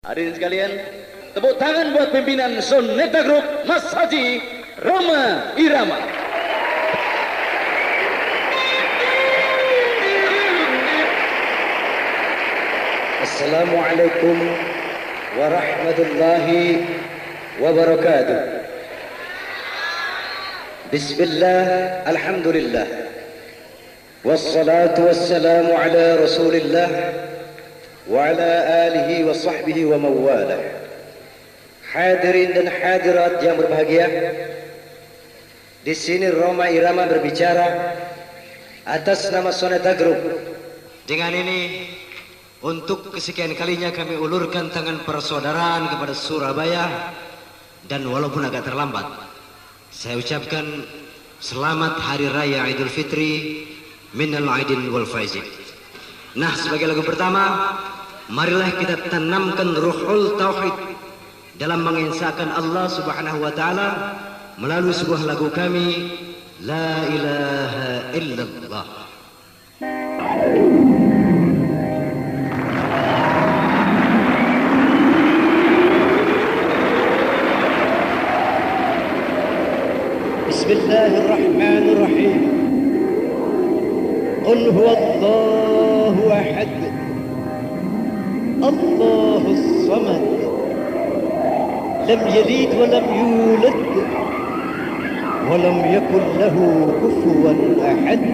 Hadirin sekalian, tepuk tangan buat pimpinan Soneta Group, Mas Haji Roma Irama. Assalamualaikum warahmatullahi wabarakatuh. Bismillah, alhamdulillah, wassalatu wassalamu ala rasulillah wa ala alihi wa sahbihi wa mawalah. Hadirin dan hadirat yang berbahagia, di sini Roma Irama berbicara atas nama Soneta Group. Dengan ini, untuk kesekian kalinya kami ulurkan tangan persaudaraan kepada Surabaya, dan walaupun agak terlambat, saya ucapkan selamat Hari Raya Idul Fitri minal aidin wal faizin. Nah, sebagai lagu pertama, marilah kita tanamkan ruhul tauhid dalam mengesahkan Allah Subhanahu wa taala melalui sebuah lagu kami, La ilaha illallah. Bismillahirrahmanirrahim. Qul huwallahu ahad, Allahus samad, lam yalid wa lam yulad wa lam yakul lahu kufuwan ahad.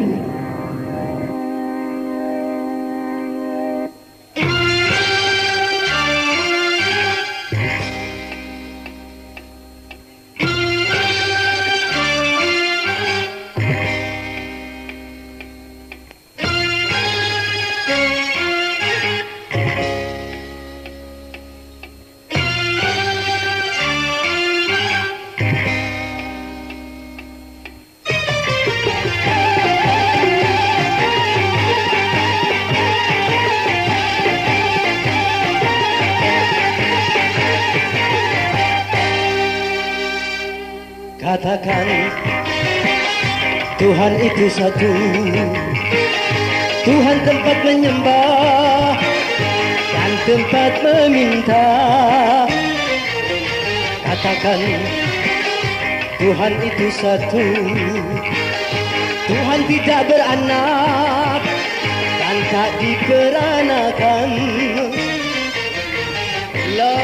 Katakan Tuhan itu satu, Tuhan tempat menyembah dan tempat meminta. Katakan Tuhan itu satu, Tuhan tidak beranak dan tak diperanakan. La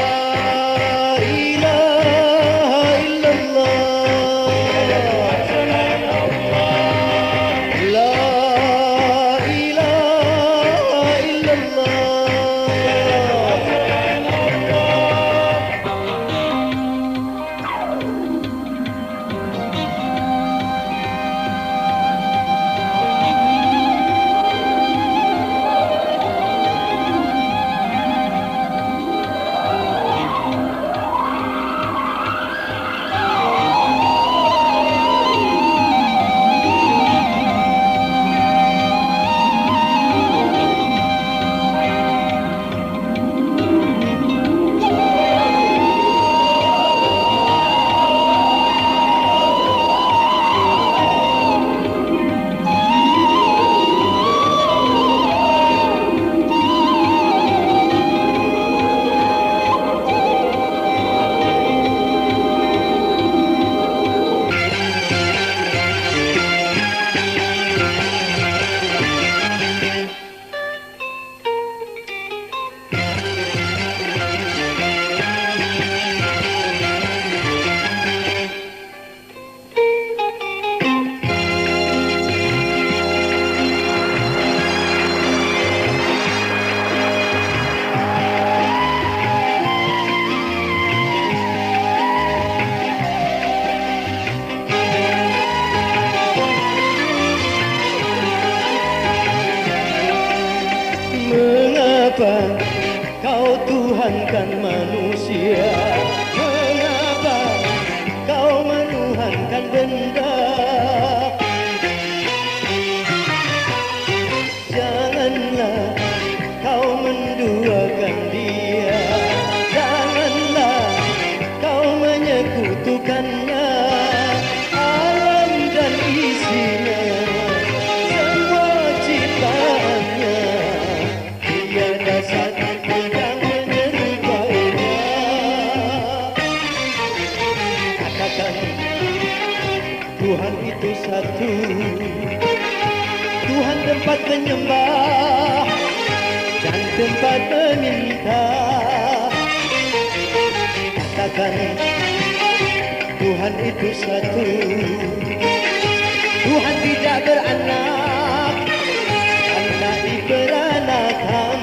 Kau tuhankan manusia? Mengapa kau menuhankan benda? Janganlah kau menduakan dia, janganlah kau menyekutukannya. Alam dan isinya, semua ciptaannya, tiada satu yang menyerupai. menyembah dan tempat meminta. Katakan Tuhan itu satu, Tuhan tidak beranak dan tak diperanakan.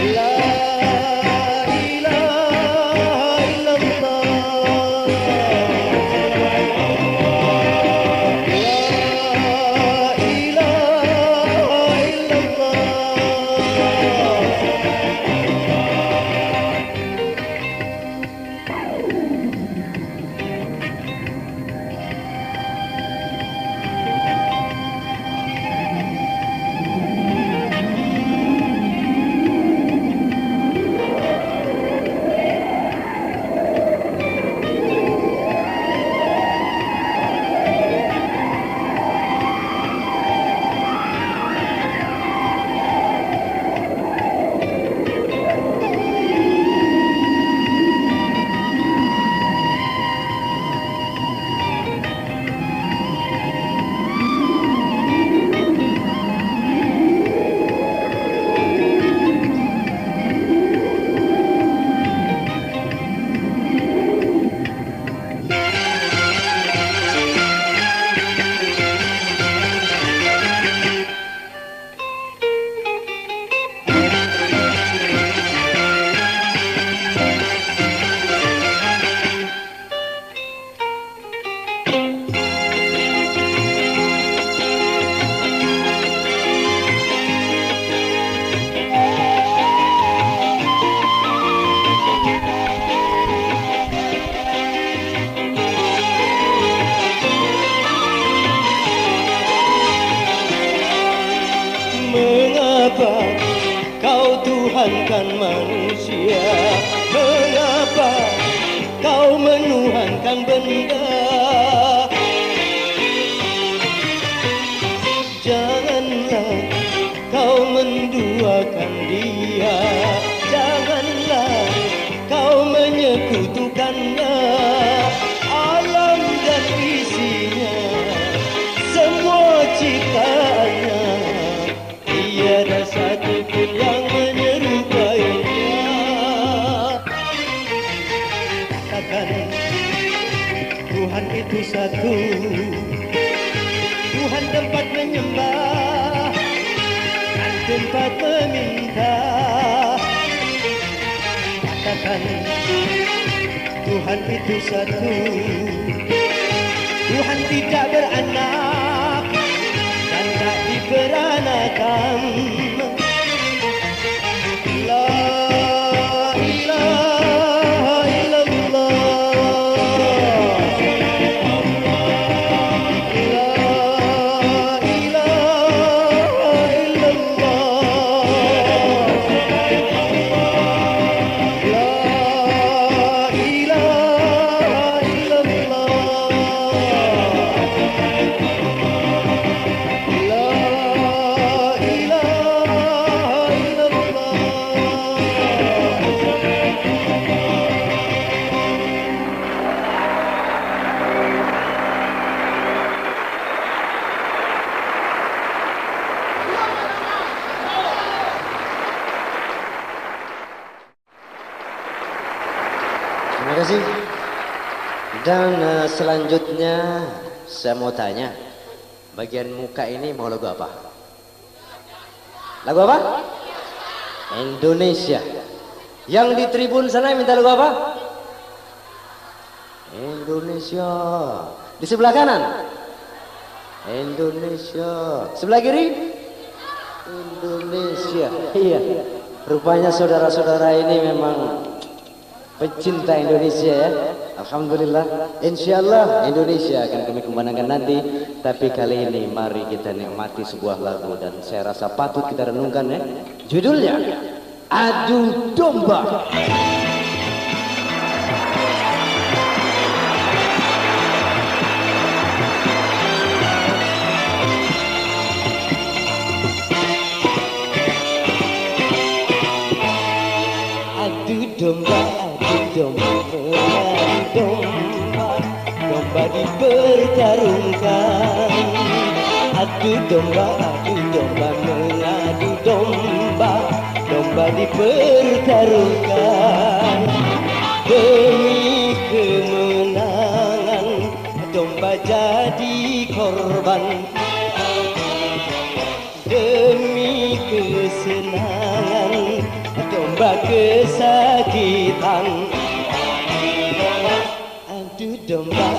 La ilaha illallah, la ilaha Mengapa kau tuhankan manusia? Mengapa kau menuhankan benda? Janganlah kau menduakan dia, janganlah kau menyekutukannya. Alam dan isinya, semua ciptaannya, tiada satu pun yang menyerupainya. Katakan Tuhan itu satu, Tuhan tempat menyembah dan tempat meminta. Katakan Tuhan itu satu, Tuhan tidak beranak dan tak diperanakan. La ilaha illallah, la ilaha illallah, la ilaha Terima kasih. Dan selanjutnya saya mau tanya, bagian muka ini mau lagu apa? Lagu apa? Indonesia. Yang di tribun sana minta lagu apa? Indonesia. Di sebelah kanan? Indonesia. Sebelah kiri? Indonesia. Iya. Rupanya saudara-saudara ini memang pecinta Indonesia ya. Alhamdulillah. Insyaallah Indonesia akan kami kembangkan nanti. Tapi kali ini mari kita nikmati sebuah lagu dan saya rasa patut kita renungkan ya. Judulnya Adu Domba. Domba, domba, domba, domba dipertarungkan adu domba mengadu domba, domba dipertaruhkan demi kemenangan, domba jadi korban demi kesenangan, domba kesakitan. Adu domba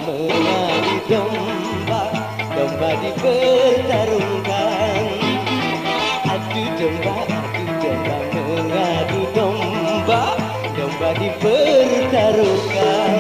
mengadu domba, domba dipertarungkan. Adu domba mengadu domba, domba dipertaruhkan.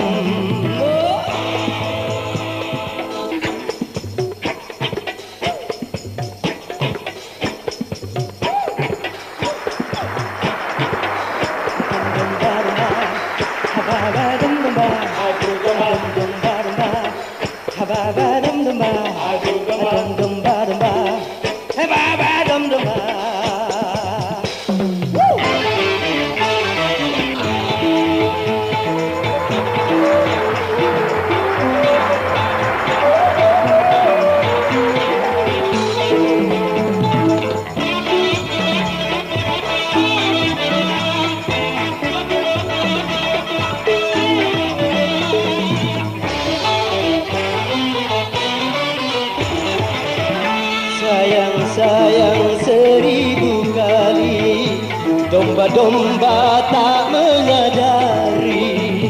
Sayang seribu kali, domba-domba tak menyadari.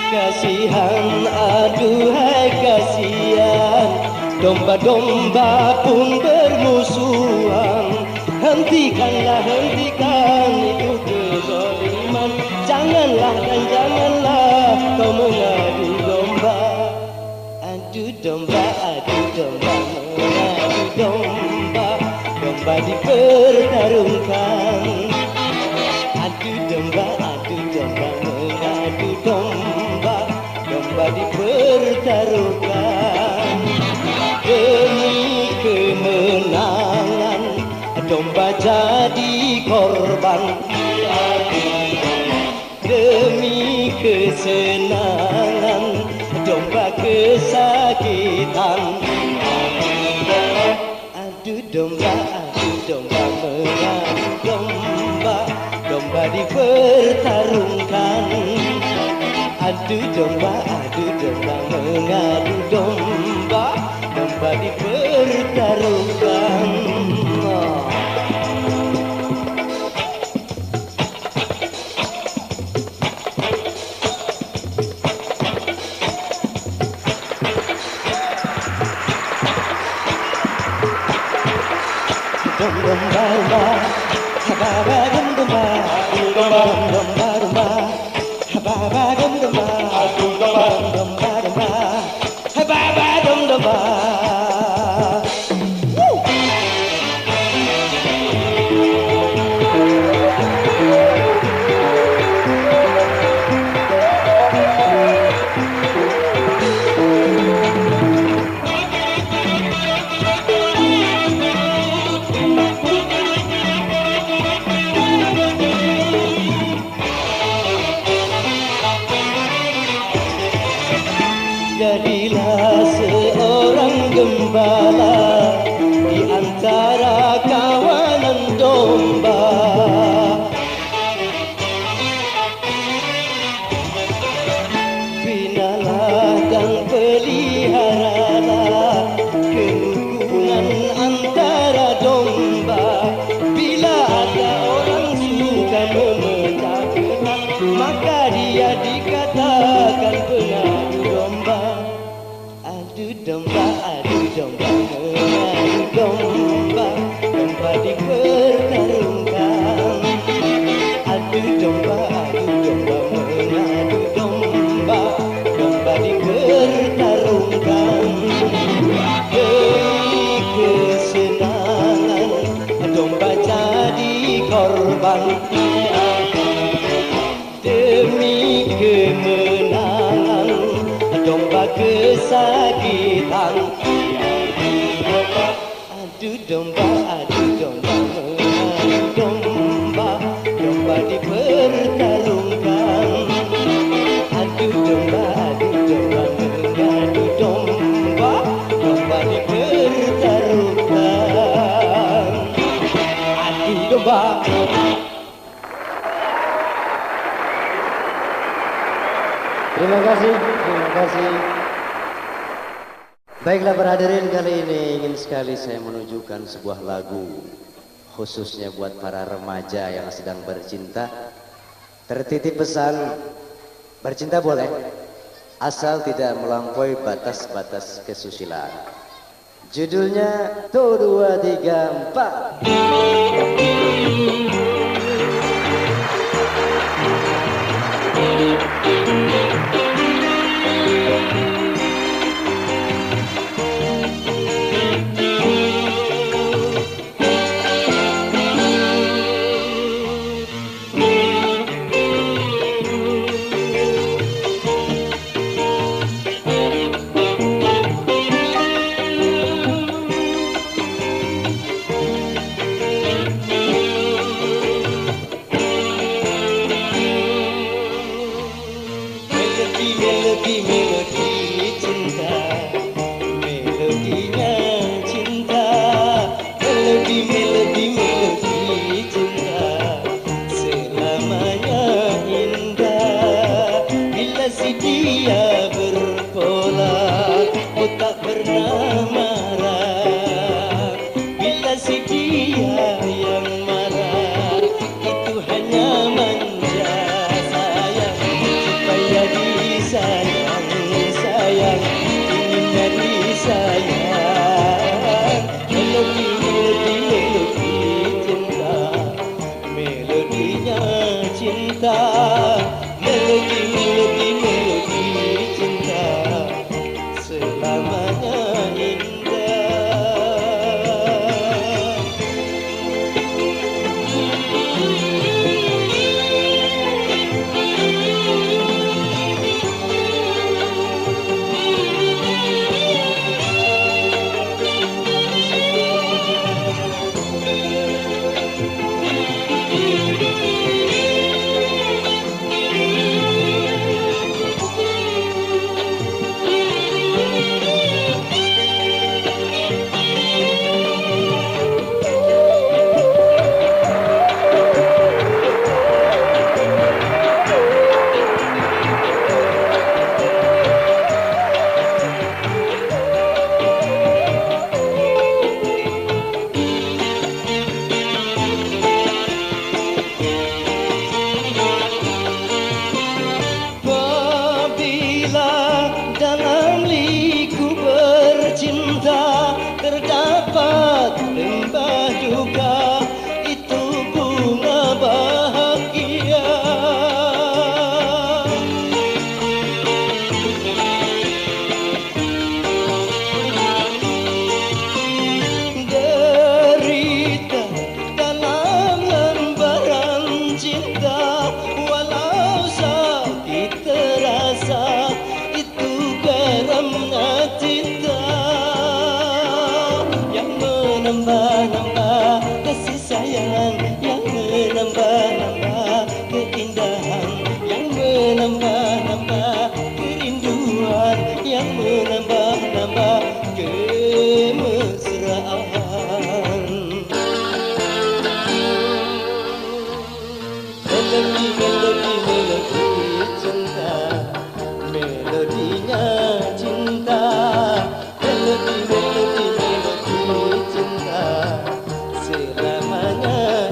Kasihan, aduhai kasihan, domba-domba pun bermusuhan. Hentikan itu kezaliman, janganlah kau mengadu domba. Adu domba mengadu domba, domba dipertarungkan. Adu domba mengadu domba, domba dipertarungkan. Demi kemenangan, domba jadi korban. Demi kesenangan, domba kesakitan. Adu domba mengadu domba, domba dipertarungkan. Adu domba mengadu domba, domba dipertarungkan. Jadilah seorang gembala di antara kawanan domba. Binalah dan peliharalah kerukunan antara domba. Bila ada orang suka memecah belah, maka dia dikatakan pengadu domba. Adu domba mengadu domba, domba dipertarungkan. Adu domba mengadu domba, domba dipertarungkan. Demi kesenangan, domba jadi korban. Demi kemenangan, domba kesakitan. Adu domba mengadu domba, domba dipertarungkan. Adu domba domba. Terima kasih, terima kasih. Baiklah para hadirin, kali ini ingin sekali saya menunjukkan sebuah lagu khususnya buat para remaja yang sedang bercinta. Tertitip pesan, bercinta boleh, asal tidak melampaui batas-batas kesusilaan. Judulnya Tuh 2 3 4. Dia berpola, oh tak pernah marah. Bila si dia yang marah, itu hanya manja sayang. Supaya disayang, sayang, inginnya disayang. Melodi, melodi, melodi cinta, melodinya cinta. Melodi, melodi, melodi cinta, selamanya dalam liku bercinta terdapat lembah duka, itu bunga bahagia. Derita dalam lembaran cinta, walau sakit terasa, garamnya cinta yang menambah-nambah kasih sayang, yang menambah-nambah keindahan, yang menambah-nambah kerinduan, yang menambah-nambah kemesraan. Melodi, melodi, melodi cinta, melodinya cinta, melodi, melodi, melodi cinta, selamanya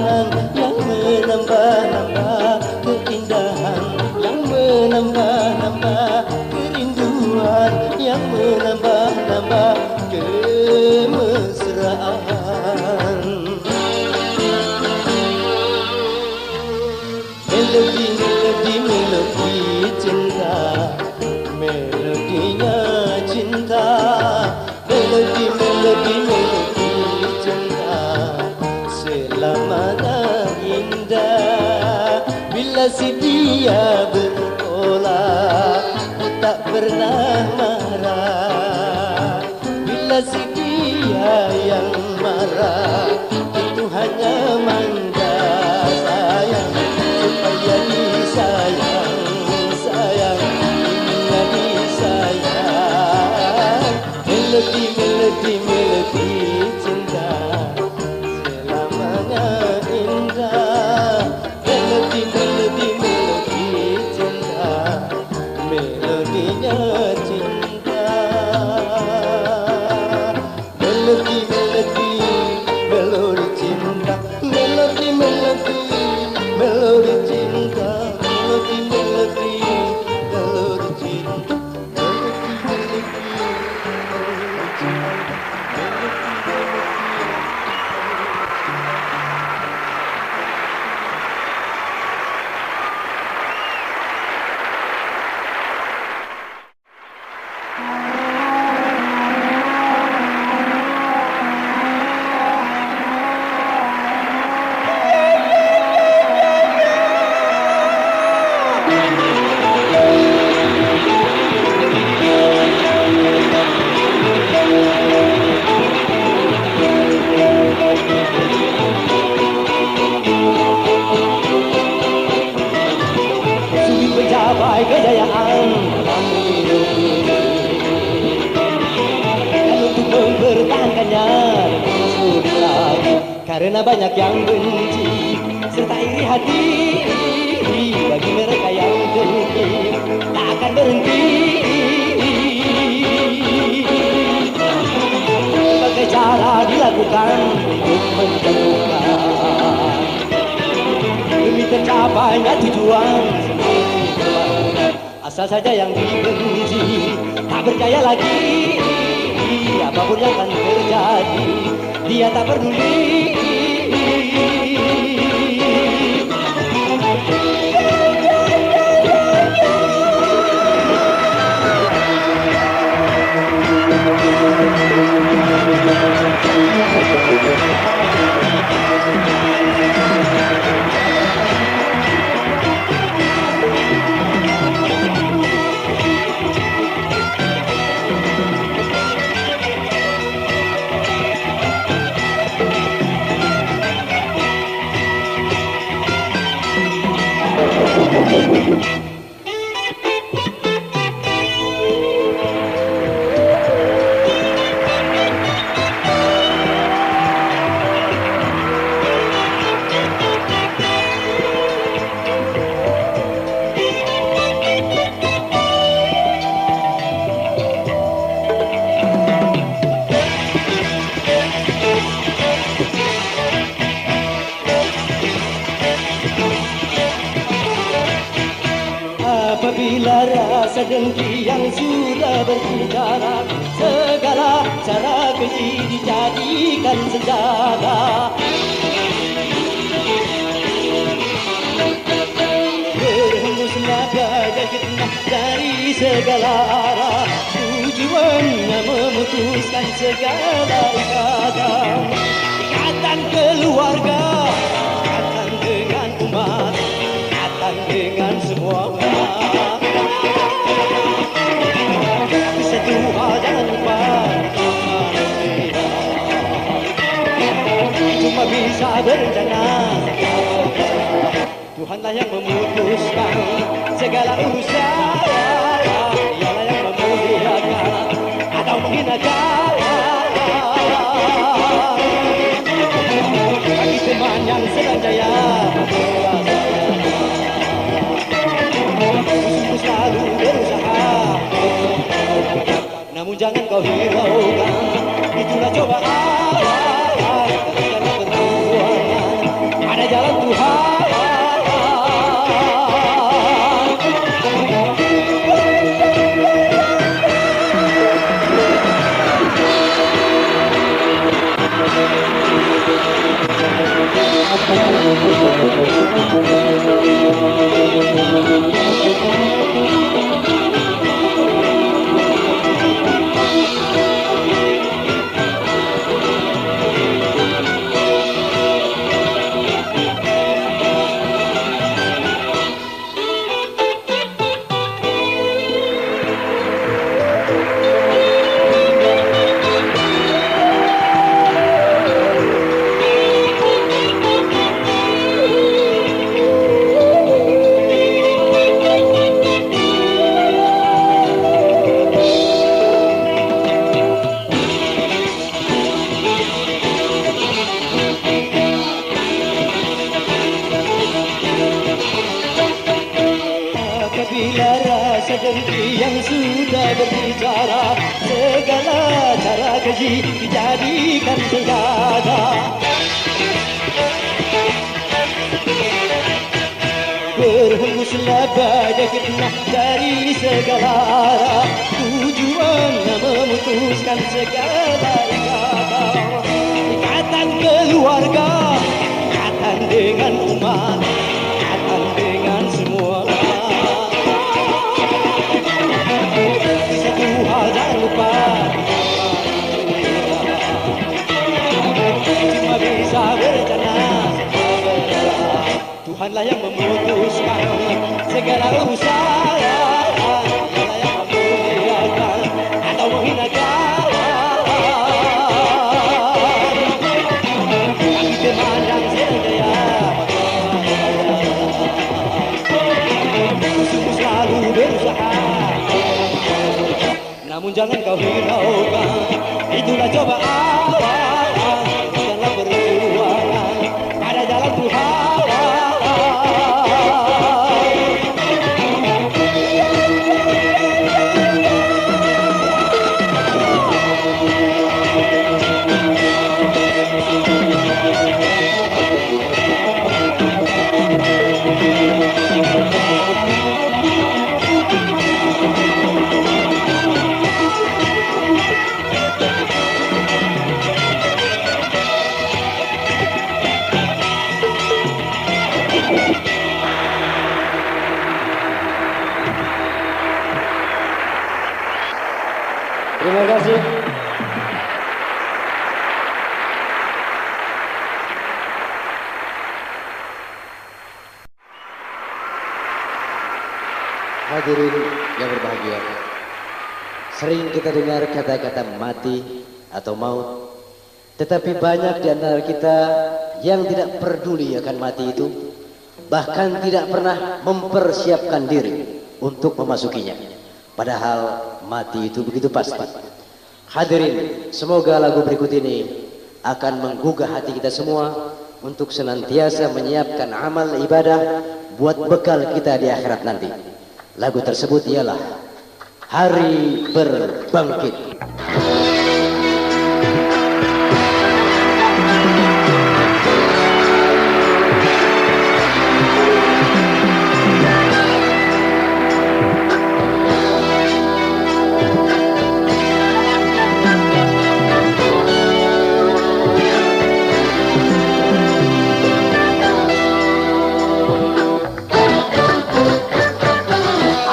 sayangan yang menambah-nambah keindahan, yang menambah-nambah kerinduan, yang menambah-nambah kemesraan. Melodi, melodi, melodi cinta, melodinya cinta. Melodi, melodi, melodi cinta, selamanya indah. Bila si dia bertolak, ku tak pernah marah. Bila si dia yang marah, itu hanya manja sayang, supaya disayang, sayang, ingin disayang. Melodi, melodi, melodi cinta, selamanya indah. Melodi, melodi, melodi cinta, melodinya cinta. Melodi, melodi, melodi cinta, melodi, melodi, melodi cinta, melodi, melodi, melodi cinta. Sulit mencapai kejayaan dalam hidup ini, dan untuk mempertahankannya lebih sulit lagi, karena banyak yang benci serta iri hati. Bagi mereka yang dengki tak akan berhenti. Berbagai cara dilakukan untuk menjatuhkan, demi tercapainya tujuan. Asal saja yang dibenci tak percaya lagi, apapun yang akan terjadi dia tak peduli. Apabila rasa dengki yang sudah berbicara, segala cara keji dijadikan senjata. Berhembusnya bagai fitnah dari segala arah, tujuannya memutuskan segala ikatan. Ikatan keluarga, ikatan dengan umat, ikatan dengan semua. Satu hal jangan lupa, cuma bisa berencana. Tuhanlah yang memutuskan segala urusan. Dialah yang memuliakan atau menghinakan. Bagi teman yang sedang jaya, musuhmu selalu berusaha, namun jangan kau hiraukan. Itulah cobaan, jangan berjuangan pada jalan Tuhan. Apabila rasa dengki yang sudah berbicara, segala cara keji dijadikan senjata. Berhembuslah badai fitnah dari segala arah, tujuannya memutuskan segala ikatan. Ikatan keluarga, ikatan dengan umat, ikatan dengan semua. Satu hal jangan lupa, cuma bisa berencana, Tuhanlah yang memutuskan segala usaha, Tuhanlah yang memuliakan atau menghinakan. Kami memandang senjaya, sungguh selalu berusaha, namun jangan kau hiraukan, itulah cobaan. Janganlah berjuangan pada jalan Tuhan. Terima kasih. Hadirin yang berbahagia, sering kita dengar kata-kata mati atau maut, tetapi banyak di antara kita yang tidak peduli akan mati itu, bahkan tidak pernah mempersiapkan diri untuk memasukinya. Padahal mati itu begitu pasti. Hadirin, semoga lagu berikut ini akan menggugah hati kita semua untuk senantiasa menyiapkan amal ibadah buat bekal kita di akhirat nanti. Lagu tersebut ialah Hari Berbangkit.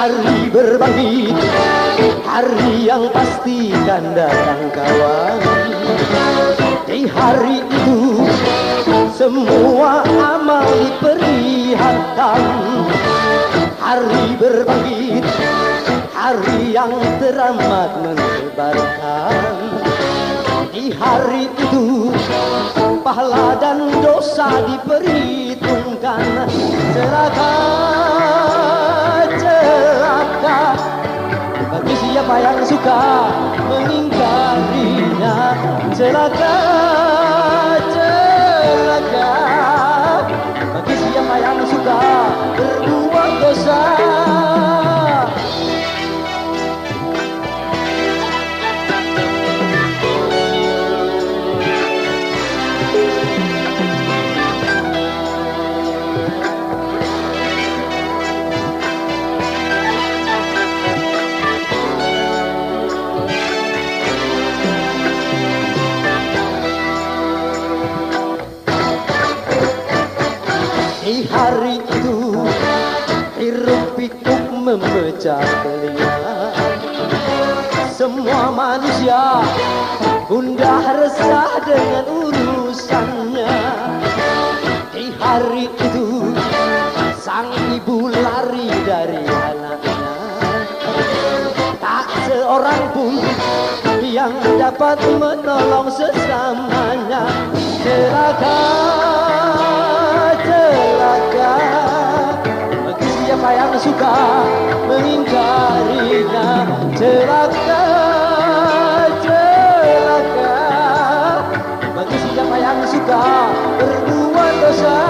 Hari berbangkit, hari yang pasti kan datang kawan. Di hari itu semua amal diperlihatkan. Hari berbangkit, hari yang teramat mendebarkan. Di hari itu pahala dan dosa diperhitungkan. Celaka bagi siapa yang suka mengingkarinya. Celaka bagi siapa yang suka berbuat dosa. Di hari itu hiruk pikuk memecah telinga. Semua manusia gundah resah dengan urusannya. Di hari itu sang ibu lari dari anaknya. Tak seorang pun yang dapat menolong sesamanya. Celaka, celaka, bagi siapa yang suka mengingkarinya. Celaka, celaka, bagi siapa yang suka berbuat dosa.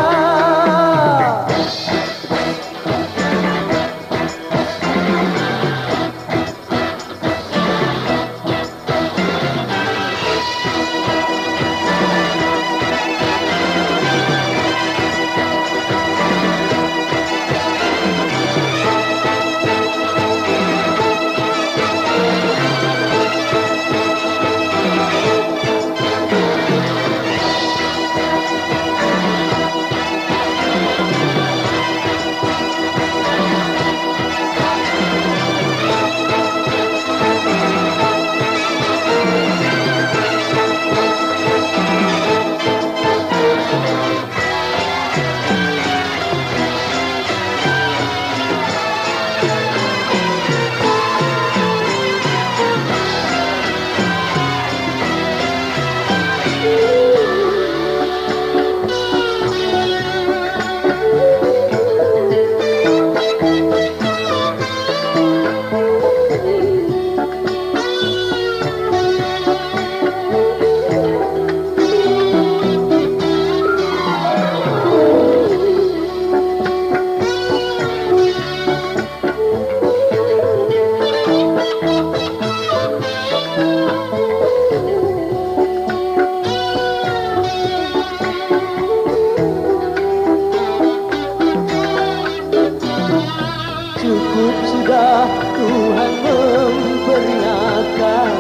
Cukup sudah Tuhan memperingatkan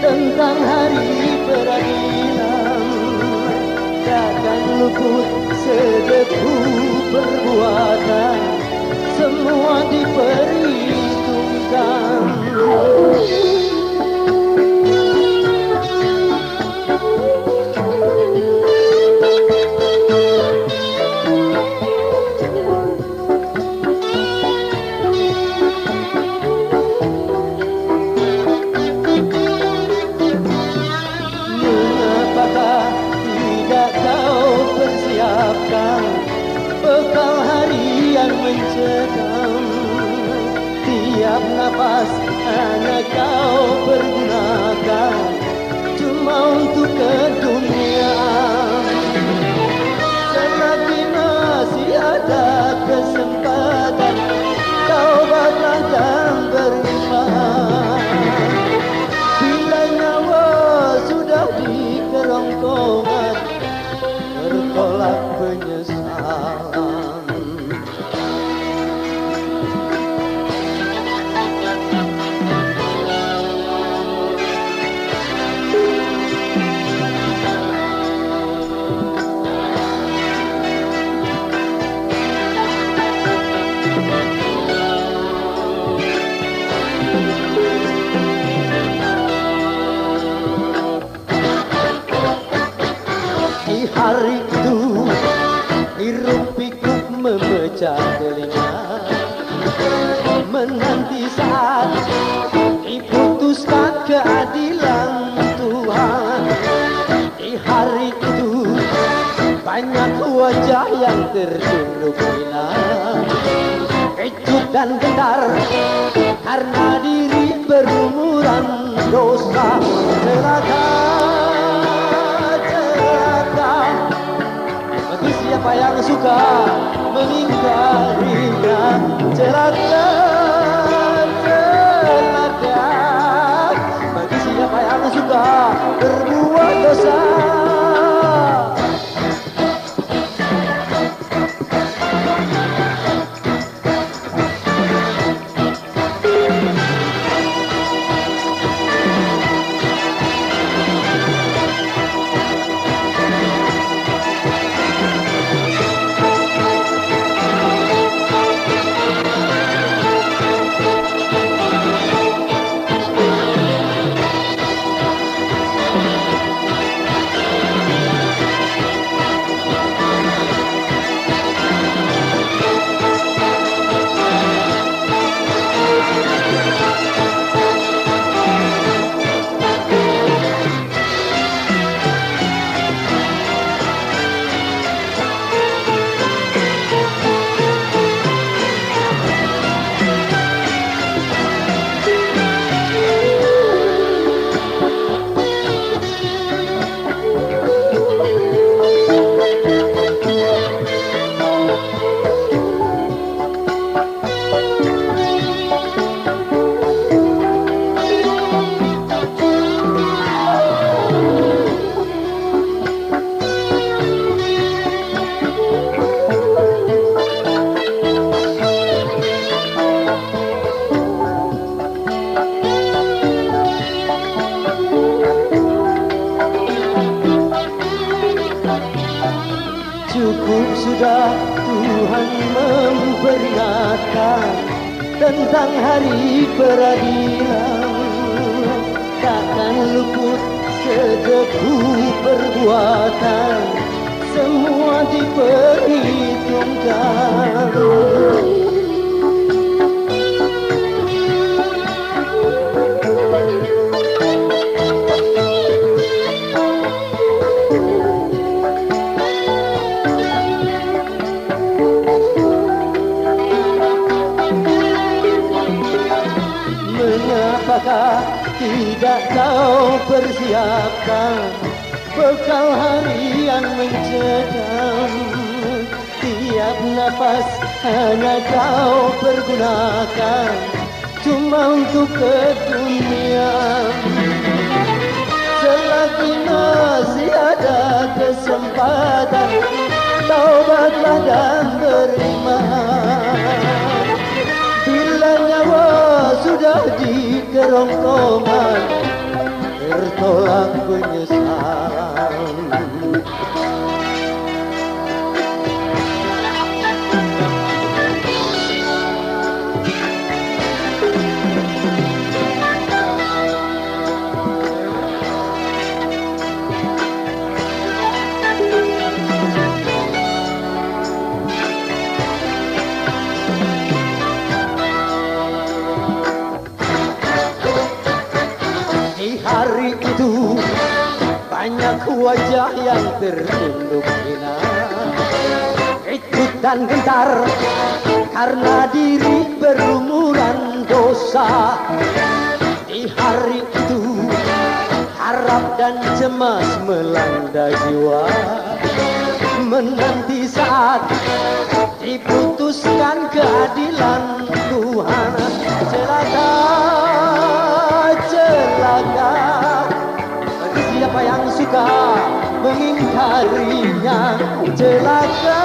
tentang hari peradilan. Takkan luput sedepu perbuatan, semua diperhitungkan. Bekal harian mencekam, tiap napas hanya kau pergunakan cuma untuk keduniaan. Selagi masih ada kesempatan, kau batalkan beriman. Bila nyawa sudah di kerongkongan, bertolak penyesalan. Di hari itu hiruk pikuk memecah telinga, menanti saat diputuskan keadilan Tuhan. Di hari itu banyak wajah yang tertunduk hina, kecut dan gentar karena diri berumuran dosa. Celaka, bagi siapa yang suka mengingkarinya. Celaka, celaka, bagi siapa yang suka berbuat dosa. Tuhan memperingatkan tentang hari peradilan. Takkan luput sedepu perbuatan, semua diperhitungkan. Mengapakah tidak kau persiapkan bekal harian mencekam? Tiap nafas hanya kau pergunakan cuma untuk keduniaan. Selagi masih ada kesempatan, taubatlah dan beriman. Bila nyawa sudah di kerongkongan, tertolak penyesalan. Hari itu banyak wajah yang tertunduk hina, ikut dan gentar karena diri berumuran dosa. Di hari itu harap dan cemas melanda jiwa, menanti saat diputuskan keadilan Tuhan. Celaka, celaka bagi siapa yang suka mengingkarinya. Celaka,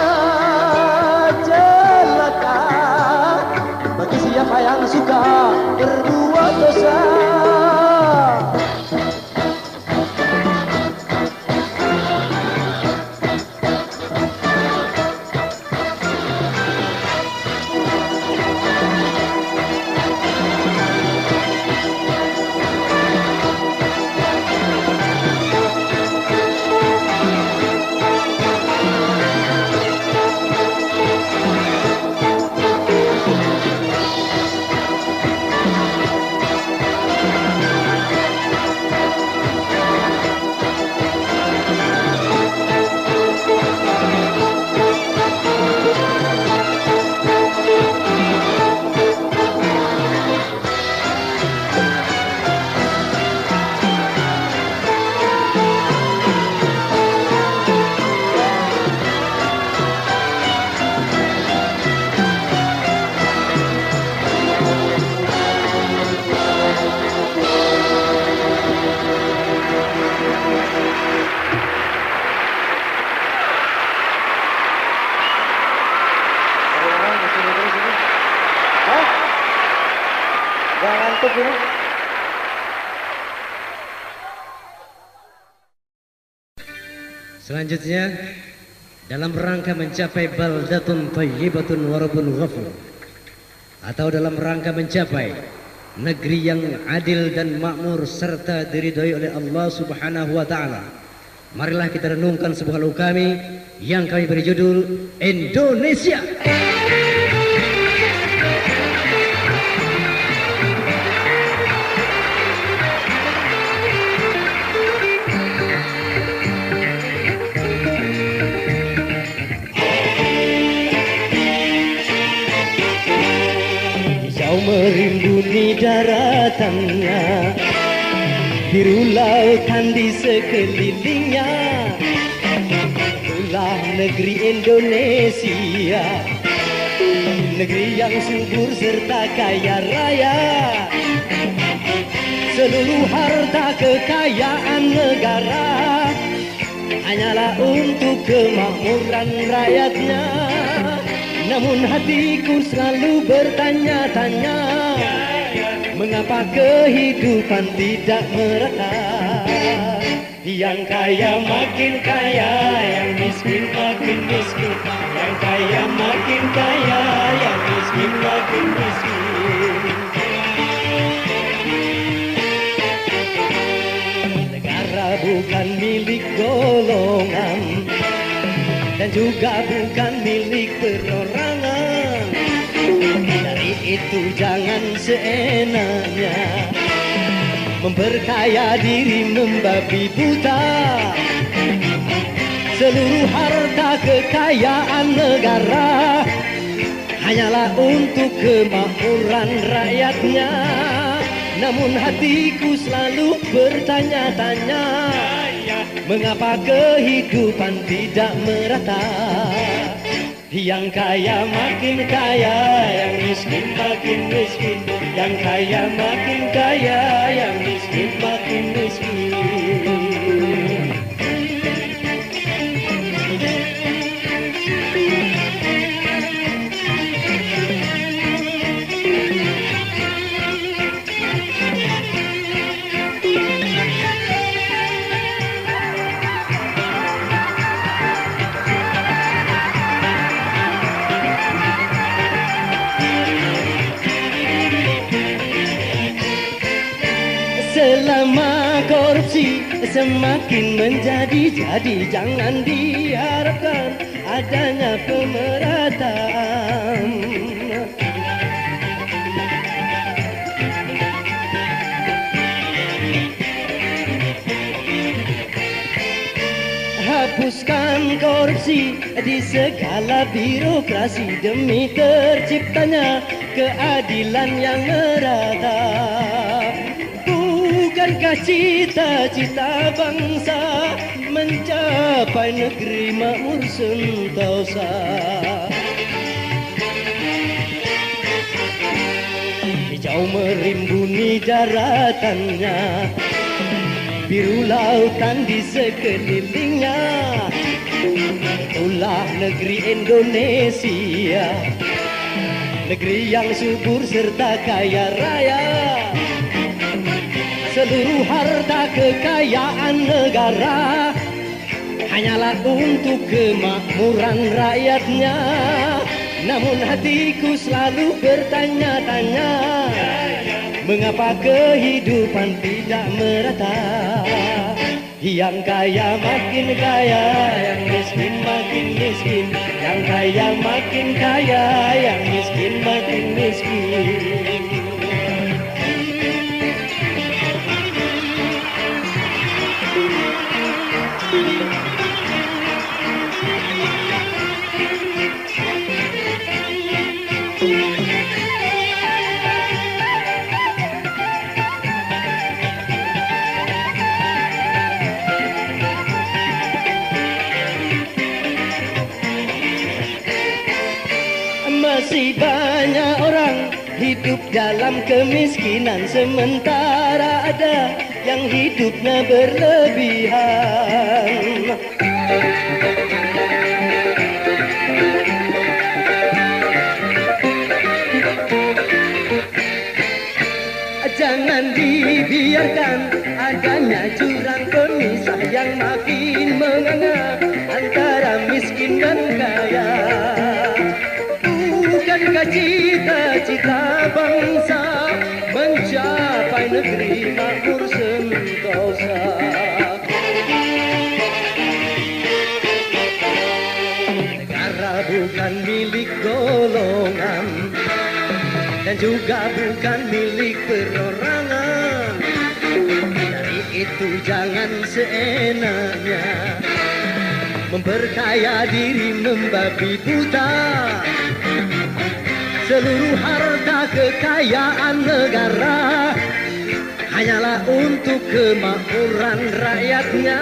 celaka bagi siapa yang suka berbuat dosa. Selanjutnya, dalam rangka mencapai baldatun thayyibatun warabun ghafur, atau dalam rangka mencapai negeri yang adil dan makmur serta diridhoi oleh Allah Subhanahu wa taala, marilah kita renungkan sebuah lagu kami yang kami beri judul Indonesia. Merimbuni daratannya, biru lautan di sekelilingnya. Itulah negeri Indonesia, negeri yang subur serta kaya raya. Seluruh harta kekayaan negara hanyalah untuk kemakmuran rakyatnya. Namun hatiku selalu bertanya-tanya, mengapa kehidupan tidak merata? Yang kaya makin kaya, yang miskin makin miskin. Yang kaya makin juga bukan milik perorangan. Dari itu jangan seenaknya memperkaya diri membabi buta. Seluruh harta kekayaan negara hanyalah untuk kemakmuran rakyatnya. Namun hatiku selalu bertanya-tanya, mengapa kehidupan tidak merata? Yang kaya makin kaya, yang miskin makin miskin. Yang kaya makin kaya, yang miskin makin miskin. Selama korupsi semakin menjadi-jadi, jangan diharapkan adanya pemerataan. Hapuskan korupsi di segala birokrasi demi terciptanya keadilan yang merata. Bukankah cita-cita bangsa mencapai negeri makmur sentosa? Hijau merimbuni daratannya, biru lautan di sekelilingnya. Itulah negeri Indonesia, negeri yang subur serta kaya raya. Seluruh harta kekayaan negara hanyalah untuk kemakmuran rakyatnya. Namun hatiku selalu bertanya-tanya, mengapa kehidupan tidak merata? Yang kaya makin kaya, yang miskin makin miskin. Yang kaya makin kaya, yang miskin makin miskin. Masih banyak orang hidup dalam kemiskinan, sementara ada yang hidupnya berlebihan. Jangan dibiarkan adanya jurang pemisah yang makin menganga antara miskin dan kaya. Bukankah cita-cita bangsa mencapai negeri makmur sentosa? Negara bukan milik golongan dan juga bukan milik perorangan. Dari itu jangan seenaknya memperkaya diri membabi buta. Seluruh harta kekayaan negara hanyalah untuk kemakmuran rakyatnya.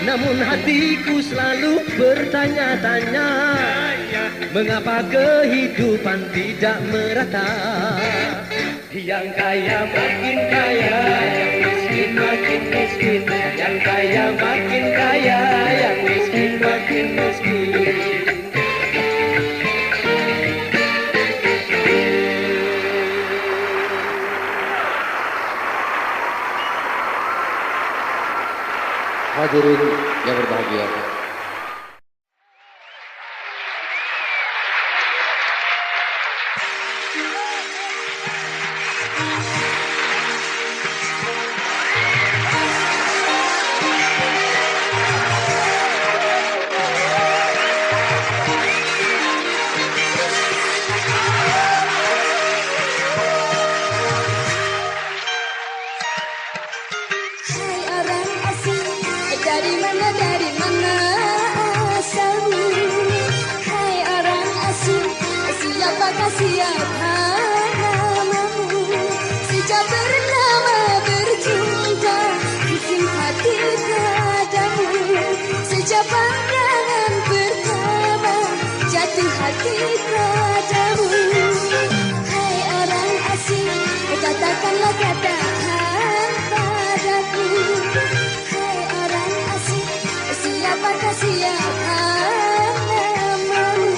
Namun hatiku selalu bertanya-tanya, mengapa kehidupan tidak merata? Yang kaya makin kaya, yang miskin makin miskin. Yang kaya makin kaya, yang miskin makin miskin. Hadirin yang berbahagia, hati padamu. Hai orang asing, katakanlah katakan padaku. Hai orang asing, siapakah siapa namamu?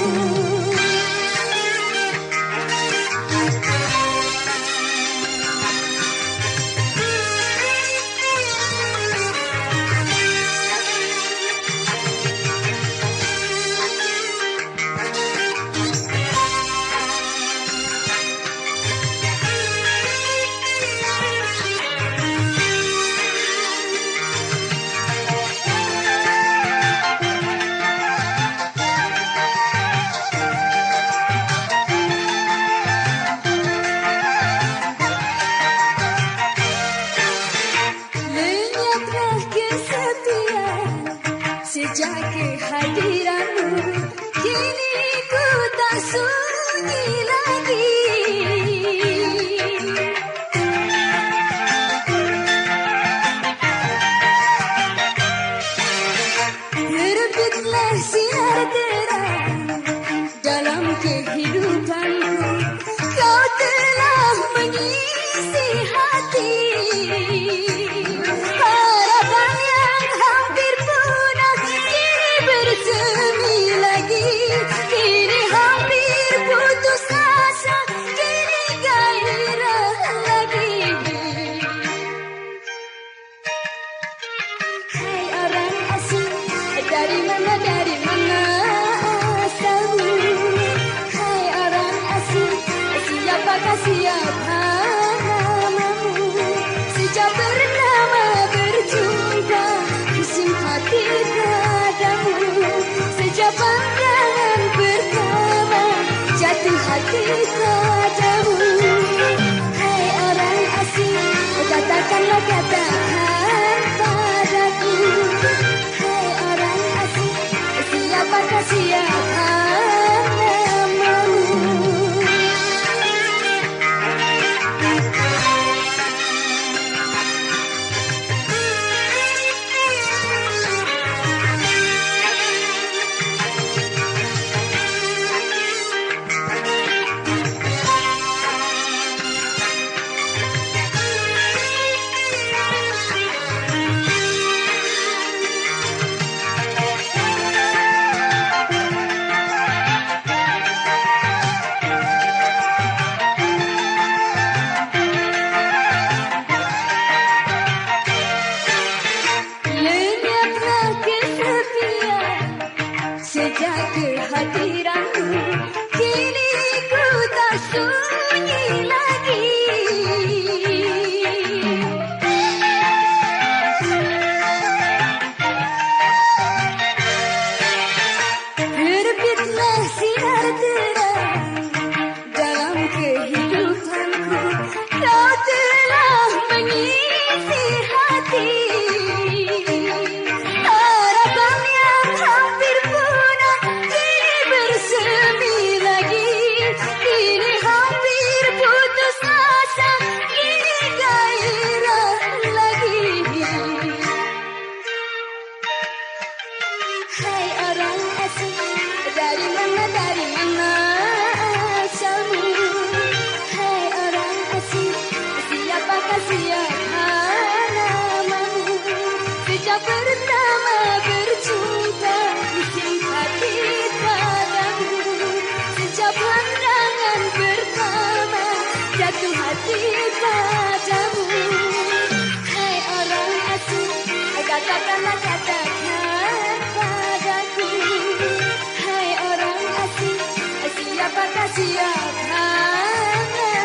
Lenyaplah kesepian sejak kehadiranmu, kini ku tak sunyi lagi. Terbitlah sinar terang dalam kehidupanku, kau telah mengisi hati. Harapan yang hampir punah kini bersemi lagi, kini hampir putus asa, kini gairah lagi. Hai orang asing, dari mana asalmu? Hai orang asing, siapakah siapa namamu? Sejak pertama berjumpa, kisah hati padamu. Sejak pandangan pertama, jatuh hati padamu. Hai orang asing, katakanlah katakan padaku. Hai orang asing, siapakah siapa namamu? Lenyaplah kesepian sejak kehadiranmu, kini ku tak sunyi lagi. Terbitlah sinar terang dalam kehidupanku, kau telah mengisi hati. Harapan yang hampir punah kini bersemi lagi, kini hampir putus asa, kini gairah lagi. Hai orang asing, dari mana asalmu? Hai orang asing, siapakah siapa namamu? Sejak pertama berjumpa, kisah hati padamu. Sejak pandangan pertama, jatuh hati padamu. Hai orang asing, katakanlah katakan padaku. Hai orang asing, siapakah siapa namamu?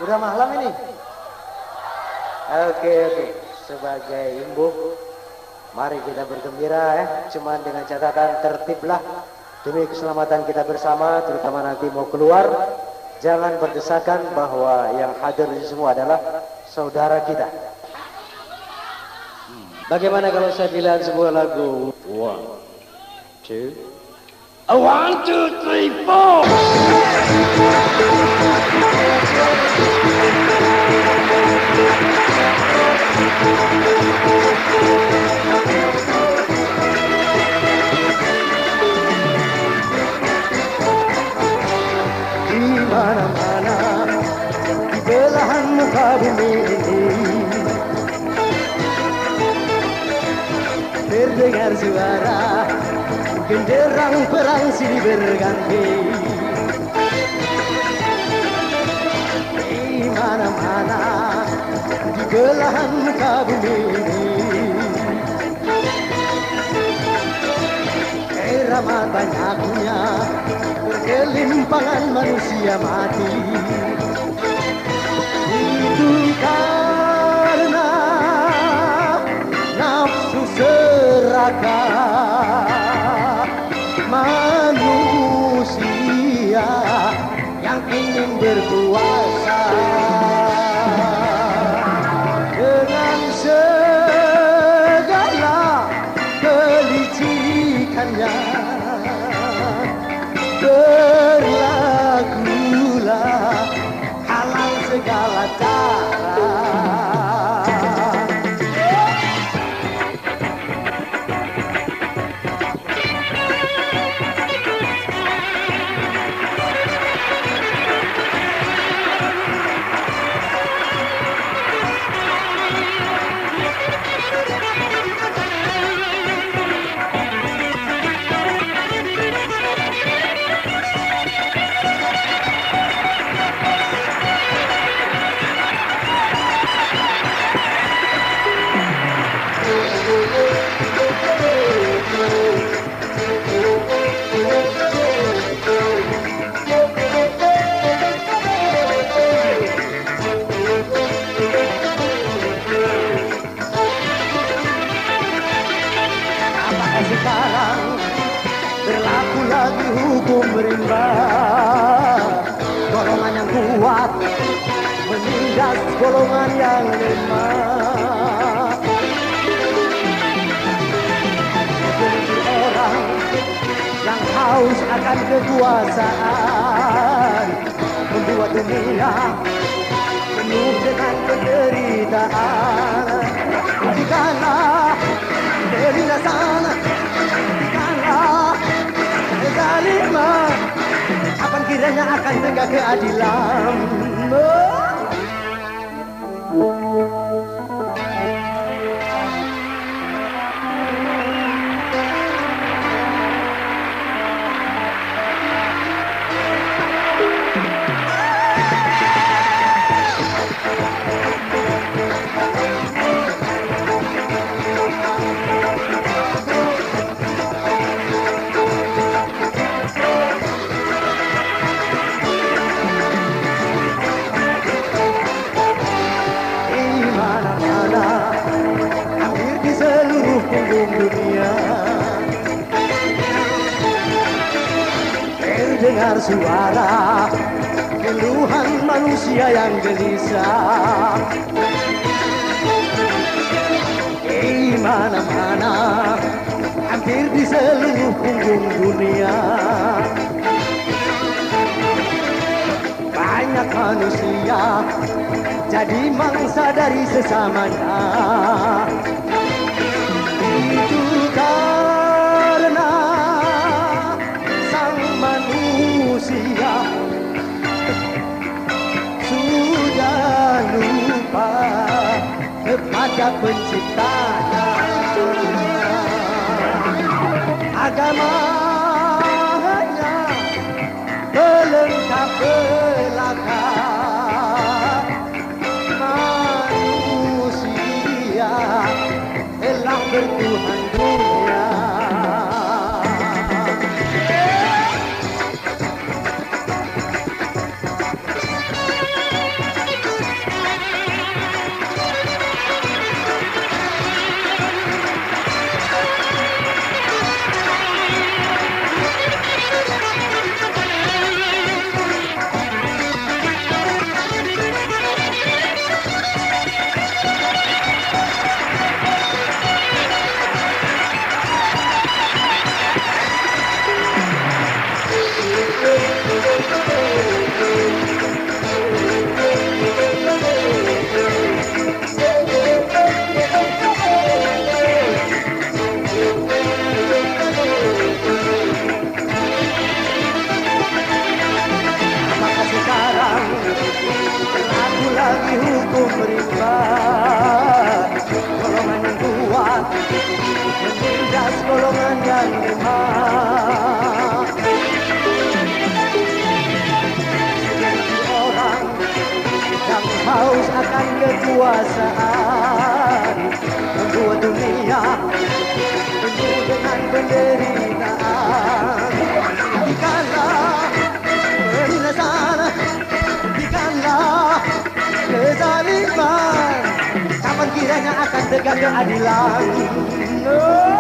Udah malam ini? Oke. Sebagai imbuk, mari kita bergembira ya. Cuman dengan catatan tertiblah demi keselamatan kita bersama, terutama nanti mau keluar. Jangan berdesakan bahwa yang hadir di semua adalah saudara kita. Bagaimana kalau saya bilang sebuah lagu? 1, 2, 1, 2, 3, 4. Di mana-mana di belahan muka bumi ini terdengar suara genderang perang silih berganti. Di mana-mana di belahan muka bumi ini amat banyaknya berkelimpangan manusia mati. Itu karena nafsu serakah manusia yang ingin berkuasa dengan segala kelicikannya. Berlakulah halal segala cara. Sekarang berlaku lagi hukum rimba, golongan yang kuat menindas golongan yang lemah. Segelintir orang yang haus akan kekuasaan membuat dunia penuh dengan penderitaan. Jikalau penindasan, jikalau kezaliman, kapan kiranya akan tegak keadilan? Dunia terdengar suara keluhan manusia yang gelisah. Di mana-mana hampir di seluruh punggung dunia banyak manusia jadi mangsa dari sesamanya. Itu karena sang manusia sudah lupa kepada penciptanya. Agama hanya pelengkap belaka, manusia telah bertuhan dunia. merimbat, golongan yang kuat menindas golongan yang lemah. Orang yang haus akan kekuasaan membuat dunia penuh dengan penderitaan. Hentikanlah penindasan, hentikanlah kezaliman. Kapan kiranya akan tegak keadilan? Oh.